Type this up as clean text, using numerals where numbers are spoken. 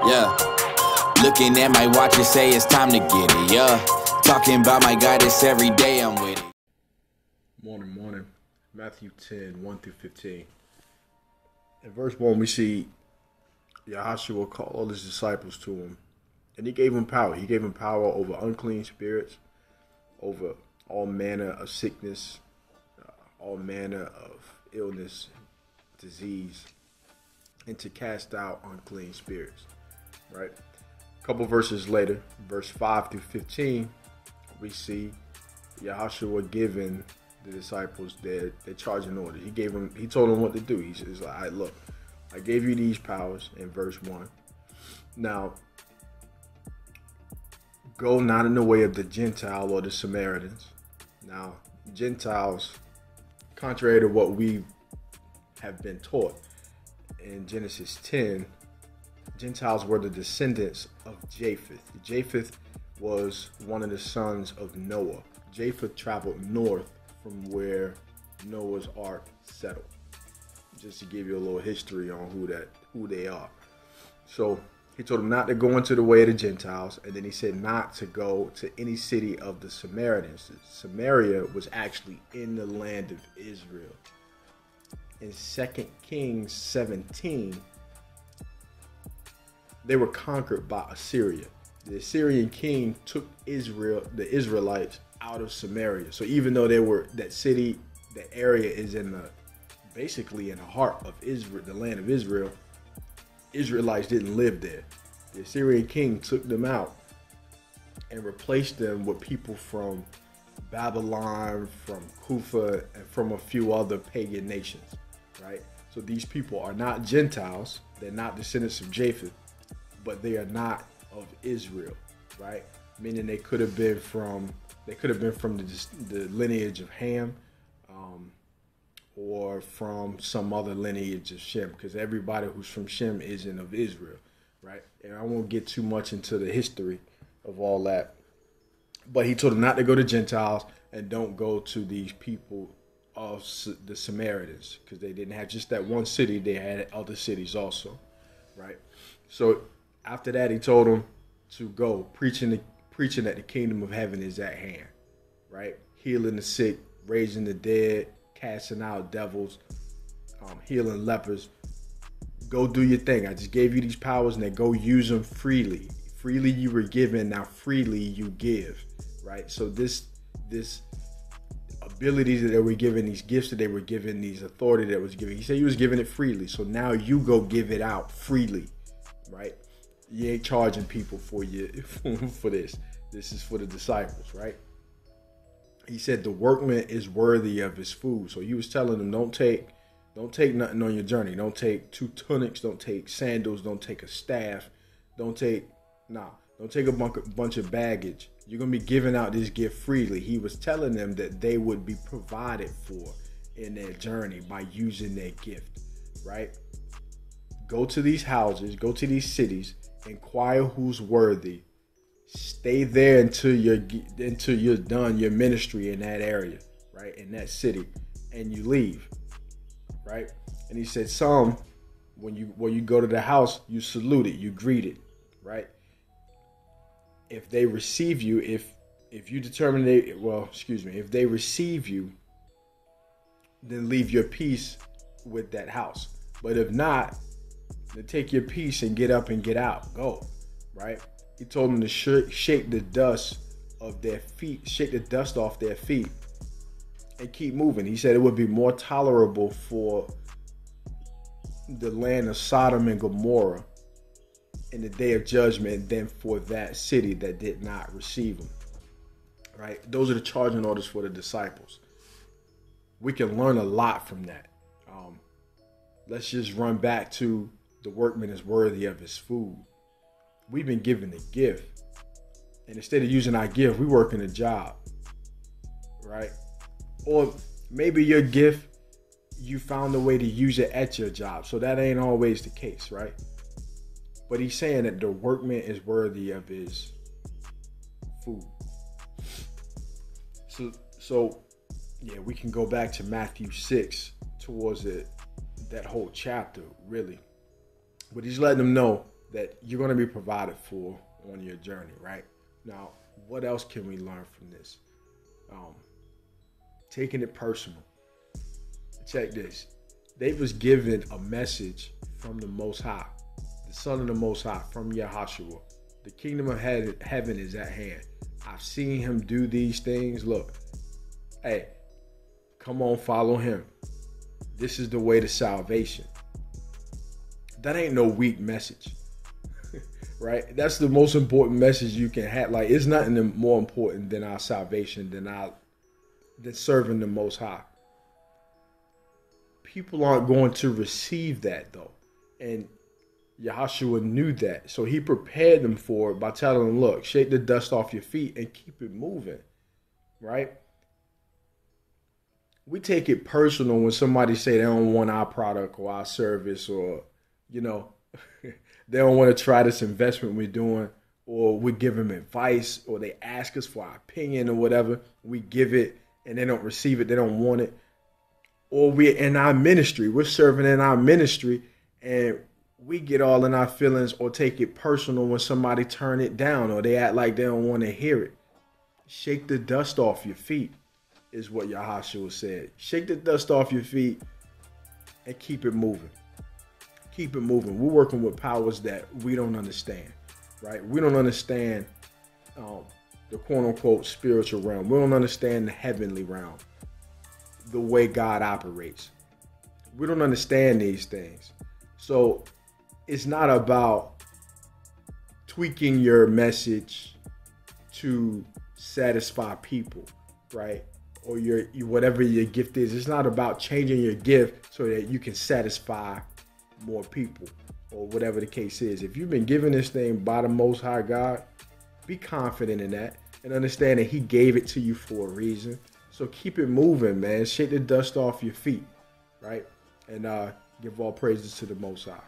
Yeah. Looking at my watch and say it's time to get it, yeah. Talking about my guidance every day, I'm with it. Morning. Matthew 10, 1 through 15. In verse 1, we see Yehoshua called all his disciples to him. And he gave them power. He gave them power over unclean spirits, over all manner of sickness, all manner of illness, disease, and to cast out unclean spirits. Right? A couple verses later, verse 5 through 15, we see Yehoshua giving the disciples their charge and order. He told them what to do. He says, all right, look, I gave you these powers in verse 1. Now, go not in the way of the Gentile or the Samaritans. Now, Gentiles, contrary to what we have been taught in Genesis 10, Gentiles were the descendants of Japheth. Japheth was one of the sons of Noah. Japheth traveled north from where Noah's Ark settled. Just to give you a little history on who they are. So he told them not to go into the way of the Gentiles, and then he said not to go to any city of the Samaritans. Samaria was actually in the land of Israel. In 2 Kings 17, they were conquered by Assyria. The Assyrian king took the Israelites out of Samaria. So even though that area is basically in the heart of Israel, the land of Israel, Israelites didn't live there. The Assyrian king took them out and replaced them with people from Babylon, from Kufa, and from a few other pagan nations, right? So these people are not Gentiles. They're not descendants of Japheth, but they are not of Israel, right? Meaning they could have been from the lineage of Ham, or from some other lineage of Shem, because everybody who's from Shem isn't of Israel, right? And I won't get too much into the history of all that. But he told them not to go to Gentiles and don't go to these people of the Samaritans, because they didn't have just that one city, they had other cities also, right? So after that, he told them to go preaching that the kingdom of heaven is at hand, right? Healing the sick, raising the dead, casting out devils, healing lepers. Go do your thing. I just gave you these powers, and then go use them freely. Freely you were given, now freely you give, right? So this ability that they were given, these gifts that they were given, these authority that was given, he said he was giving it freely. So now you go give it out freely, right? You ain't charging people for this. This is for the disciples, right? He said the workman is worthy of his food. So he was telling them, don't take nothing on your journey. Don't take 2 tunics. Don't take sandals. Don't take a staff. Don't take a bunch of baggage. You're going to be giving out this gift freely. He was telling them that they would be provided for in their journey by using their gift, right? Go to these houses, go to these cities, inquire who's worthy. Stay there until you're done your ministry in that area, right? In that city, and you leave, right? And he said, when you go to the house, you salute it, you greet it, right? If they receive you, if you determine if they receive you, then leave your peace with that house. But if not, then take your peace and get up and get out. Go, right? He told them to shake the dust off their feet and keep moving. He said it would be more tolerable for the land of Sodom and Gomorrah in the day of judgment than for that city that did not receive them, right? Those are the charging orders for the disciples. We can learn a lot from that. Let's just run back to the workman is worthy of his food. We've been given a gift, and instead of using our gift, we work in a job, right? Or maybe your gift, you found a way to use it at your job, so that ain't always the case, right? But he's saying that the workman is worthy of his food. So yeah, we can go back to Matthew 6 towards that whole chapter, really. But he's letting them know that you're going to be provided for on your journey, right? Now, what else can we learn from this? Taking it personal. Check this. They was given a message from the Most High, the Son of the Most High, from Yehoshua. The kingdom of heaven is at hand. I've seen him do these things. Look, hey, come on, follow him. This is the way to salvation. That ain't no weak message, right? That's the most important message you can have. Like, it's nothing more important than our salvation, than serving the Most High. People aren't going to receive that though, and Yehoshua knew that, so he prepared them for it by telling them, "Look, shake the dust off your feet and keep it moving." Right? We take it personal when somebody say they don't want our product or our service, or they don't want to try this investment we're doing, or we give them advice, or they ask us for our opinion or whatever. We give it and they don't receive it, they don't want it. Or we're in our ministry, we're serving in our ministry, and we get all in our feelings or take it personal when somebody turn it down or they act like they don't want to hear it. Shake the dust off your feet is what Yehoshua said. Shake the dust off your feet and keep it moving. Keep it moving. We're working with powers that we don't understand, right? We don't understand the quote-unquote spiritual realm. We don't understand the heavenly realm, the way God operates. We don't understand these things. So it's not about tweaking your message to satisfy people, right? Or your whatever your gift is. It's not about changing your gift so that you can satisfy more people or whatever the case is. If you've been given this thing by the Most High God, be confident in that and understand that he gave it to you for a reason. So keep it moving, man. Shake the dust off your feet, right? And give all praises to the Most High.